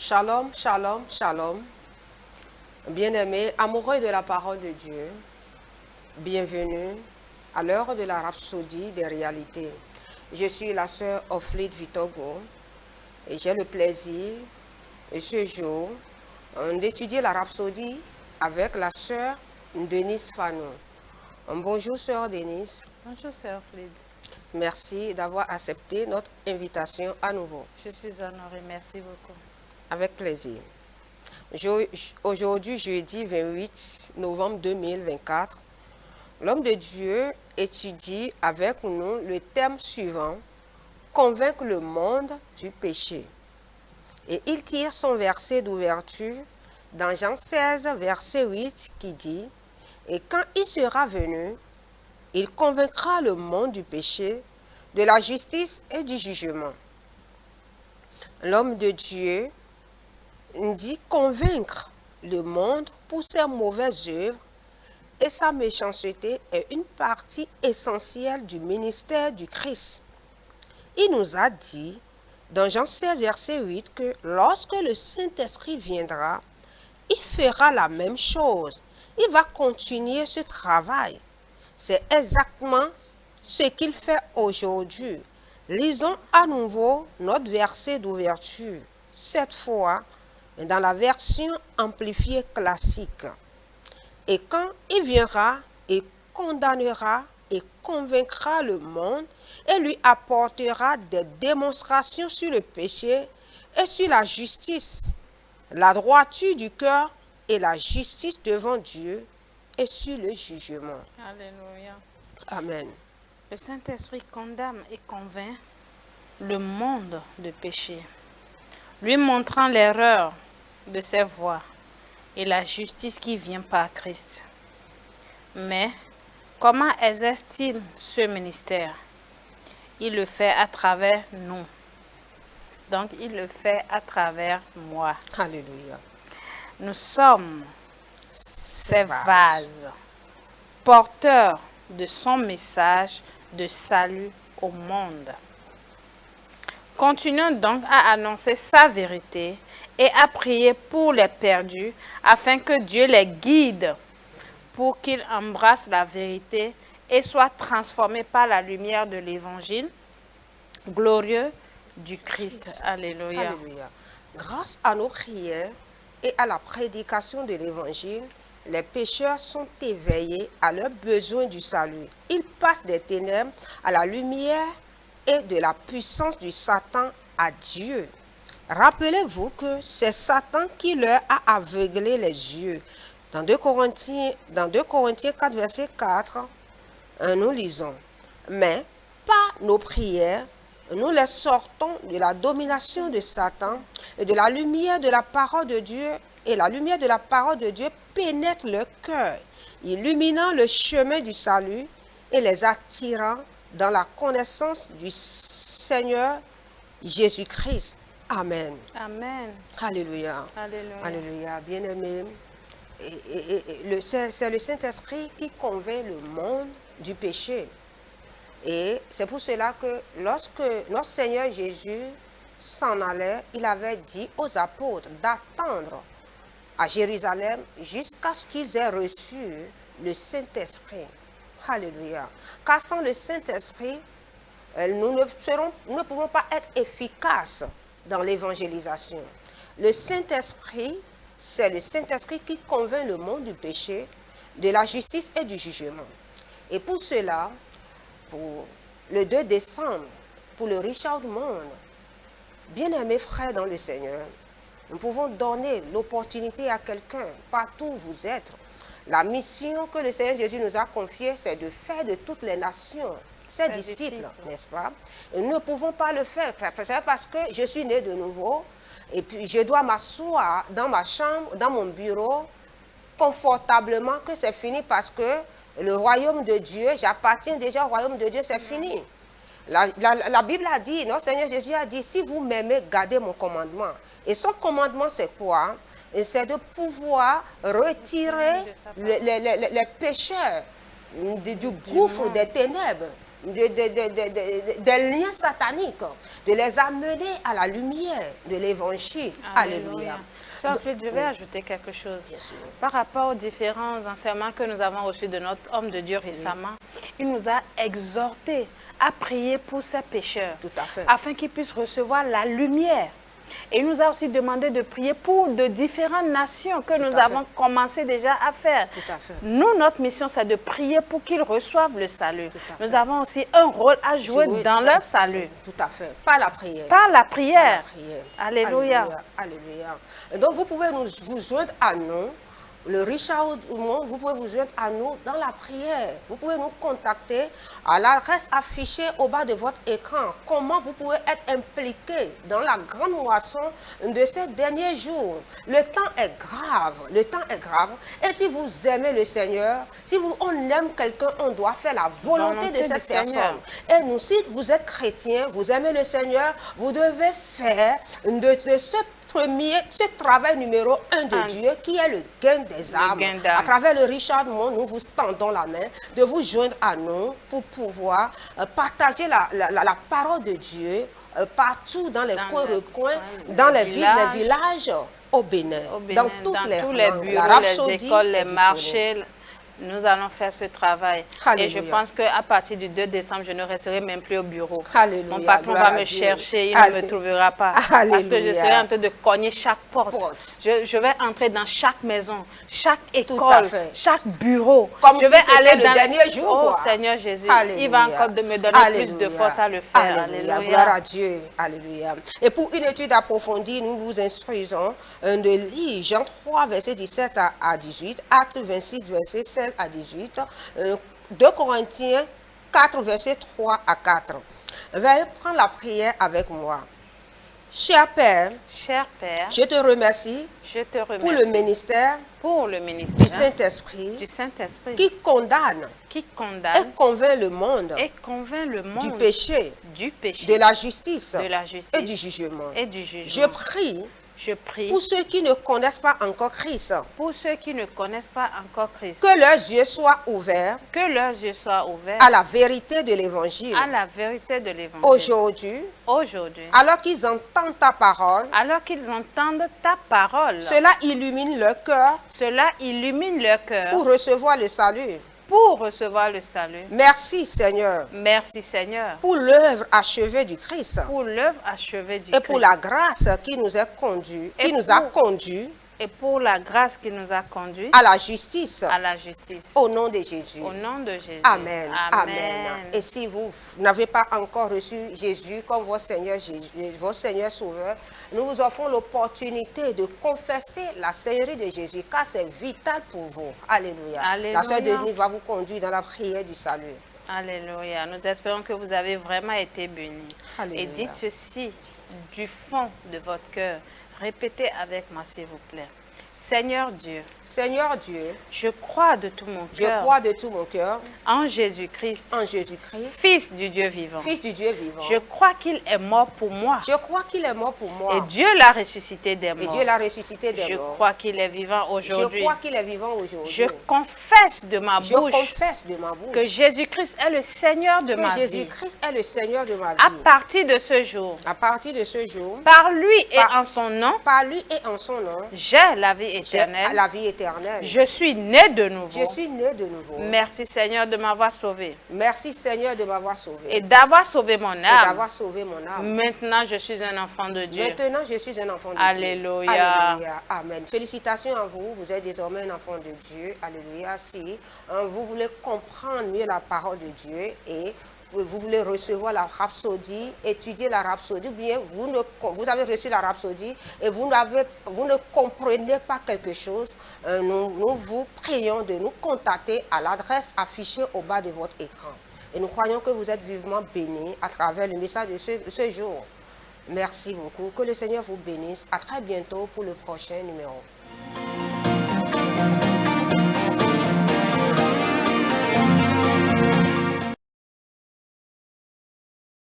Shalom, shalom, shalom. Bien-aimés, amoureux de la parole de Dieu, bienvenue à l'heure de la rhapsodie des réalités. Je suis la sœur Oflide Vitogo et j'ai le plaisir, ce jour, d'étudier la rhapsodie avec la sœur Denise Fanon. Bonjour sœur Denise. Bonjour sœur Oflide. Merci d'avoir accepté notre invitation à nouveau. Je suis honorée, merci beaucoup. Avec plaisir. Aujourd'hui, jeudi 28 novembre 2024, l'homme de Dieu étudie avec nous le thème suivant, convaincre le monde du péché. Et il tire son verset d'ouverture dans Jean 16, verset 8, qui dit, et quand il sera venu, il convaincra le monde du péché, de la justice et du jugement. L'homme de Dieu dit convaincre le monde pour ses mauvaises œuvres et sa méchanceté est une partie essentielle du ministère du Christ. Il nous a dit dans Jean 16, verset 8 que lorsque le Saint-Esprit viendra, il fera la même chose. Il va continuer ce travail. C'est exactement ce qu'il fait aujourd'hui. Lisons à nouveau notre verset d'ouverture. Cette fois, dans la version amplifiée classique. Et quand il viendra, il condamnera et convaincra le monde et lui apportera des démonstrations sur le péché et sur la justice, la droiture du cœur et la justice devant Dieu et sur le jugement. Alléluia. Amen. Le Saint-Esprit condamne et convainc le monde de péché, lui montrant l'erreur de ses voies et la justice qui vient par Christ. Mais comment exerce-t-il ce ministère? Il le fait à travers nous. Donc, il le fait à travers moi. Alléluia. Nous sommes ces vases, porteurs de son message de salut au monde. Continuons donc à annoncer sa vérité et à prier pour les perdus afin que Dieu les guide pour qu'ils embrassent la vérité et soient transformés par la lumière de l'évangile glorieux du Christ. Alléluia. Alléluia. Grâce à nos prières et à la prédication de l'évangile, les pécheurs sont éveillés à leurs besoins du salut. Ils passent des ténèbres à la lumière et de la puissance du Satan à Dieu. Rappelez-vous que c'est Satan qui leur a aveuglé les yeux. Dans 2 Corinthiens 4, verset 4, nous lisons, mais par nos prières, nous les sortons de la domination de Satan et de la lumière de la parole de Dieu, et la lumière de la parole de Dieu pénètre leur cœur, illuminant le chemin du salut et les attirant dans la connaissance du Seigneur Jésus-Christ. Amen. Amen. Alléluia. Alléluia. Alléluia. Bien-aimé, c'est le Saint-Esprit qui convainc le monde du péché. Et c'est pour cela que lorsque notre Seigneur Jésus s'en allait, il avait dit aux apôtres d'attendre à Jérusalem jusqu'à ce qu'ils aient reçu le Saint-Esprit. Alléluia. Car sans le Saint-Esprit, nous ne pouvons pas être efficaces dans l'évangélisation. Le Saint-Esprit, c'est le Saint-Esprit qui convainc le monde du péché, de la justice et du jugement. Et pour cela, pour le 2 décembre, pour le Richard du monde, bien-aimés frères dans le Seigneur, nous pouvons donner l'opportunité à quelqu'un, partout où vous êtes. La mission que le Seigneur Jésus nous a confiée, c'est de faire de toutes les nations ses disciples, n'est-ce pas? Et nous ne pouvons pas le faire. C'est parce que je suis né de nouveau et puis je dois m'asseoir dans ma chambre, dans mon bureau, confortablement, que c'est fini parce que le royaume de Dieu, j'appartiens déjà au royaume de Dieu, c'est fini. La Bible a dit, notre Seigneur Jésus a dit, si vous m'aimez, gardez mon commandement. Et son commandement, c'est quoi? C'est de pouvoir retirer les pécheurs du gouffre des ténèbres des liens sataniques, de les amener à la lumière de l'évangile. Alléluia. Sœur Flûte, je vais ajouter quelque chose. Bien sûr. Par rapport aux différents enseignements que nous avons reçus de notre homme de Dieu récemment, il nous a exhortés à prier pour ces pécheurs, Tout à fait. afin qu'ils puissent recevoir la lumière. Et il nous a aussi demandé de prier pour de différentes nations que nous avons commencé déjà à faire. Tout à fait. Nous, notre mission, c'est de prier pour qu'ils reçoivent le salut. Nous avons aussi un rôle à jouer dans leur salut. Tout à fait. Par la prière. Par la prière. Par la prière. Alléluia. Alléluia. Et donc, vous pouvez vous joindre à nous. Le Richard Oumont, vous pouvez vous joindre à nous dans la prière. Vous pouvez nous contacter à l'adresse affichée au bas de votre écran. Comment vous pouvez être impliqué dans la grande moisson de ces derniers jours. Le temps est grave. Le temps est grave. Et si vous aimez le Seigneur, si on aime quelqu'un, on doit faire la volonté de cette personne. Et nous, si vous êtes chrétien, vous aimez le Seigneur, vous devez faire de ce travail numéro 1 de Dieu qui est le gain des âmes. À travers le Richard Mont, nous vous tendons la main de vous joindre à nous pour pouvoir partager la parole de Dieu partout dans les recoins, dans les villes, les villages au Bénin, dans tous les bureaux, les écoles, les marchés. Nous allons faire ce travail. Alléluia. Et je pense qu'à partir du 2 décembre, je ne resterai même plus au bureau. Alléluia. Mon patron va me chercher, il ne me trouvera pas. Alléluia. Parce que je serai en train de cogner chaque porte. Je vais entrer dans chaque maison, chaque école, chaque bureau. Comme je vais aller le dernier jour. Oh Seigneur Jésus, Alléluia. il va encore me donner plus de force à le faire. Alléluia. Alléluia. Gloire à Dieu. Alléluia. Et pour une étude approfondie, nous vous instruisons de lire Jean 3, verset 17 à 18, Actes 26, verset 16 à 18, 2 Corinthiens 4, verset 3 à 4. Veuillez prendre la prière avec moi. Cher Père, je te remercie, pour le ministère, du Saint-Esprit, qui condamne et convainc le monde, du péché, de la justice, et du jugement. Je prie pour ceux qui ne connaissent pas encore Christ, que leurs yeux soient ouverts, à la vérité de l'évangile. Aujourd'hui, alors qu'ils entendent ta parole, cela illumine leur cœur, pour recevoir le salut. Merci Seigneur. Pour l'œuvre achevée du Christ. Et pour la grâce qui nous a conduits, et pour la grâce qui nous a conduits à la justice. Au nom de Jésus. Amen. Amen. Et si vous n'avez pas encore reçu Jésus comme votre Seigneur Sauveur, nous vous offrons l'opportunité de confesser la Seigneurie de Jésus, car c'est vital pour vous. Alléluia. La sœur Denis va vous conduire dans la prière du salut. Alléluia. Nous espérons que vous avez vraiment été bénis. Alléluia. Et dites ceci du fond de votre cœur. Répétez avec moi, s'il vous plaît. Seigneur Dieu, je crois de tout mon cœur, en Jésus-Christ, Fils du Dieu vivant. Je crois qu'il est mort pour moi. Et Dieu l'a ressuscité des morts. Je crois qu'il est vivant aujourd'hui. Je confesse de ma bouche que Jésus-Christ est le Seigneur de ma vie. À partir de ce jour, par lui et en son nom, j'ai la vie éternelle. Je suis né de nouveau. Merci Seigneur de m'avoir sauvé. Et d'avoir sauvé mon âme. Maintenant je suis un enfant de Dieu. Alléluia. Alléluia. Amen. Félicitations à vous. Vous êtes désormais un enfant de Dieu. Alléluia. Si vous voulez comprendre mieux la parole de Dieu et vous voulez recevoir la rhapsodie, étudier la rhapsodie, ou bien vous avez reçu la rhapsodie et vous ne comprenez pas quelque chose, nous vous prions de nous contacter à l'adresse affichée au bas de votre écran. Et nous croyons que vous êtes vivement bénis à travers le message de ce jour. Merci beaucoup. Que le Seigneur vous bénisse. À très bientôt pour le prochain numéro.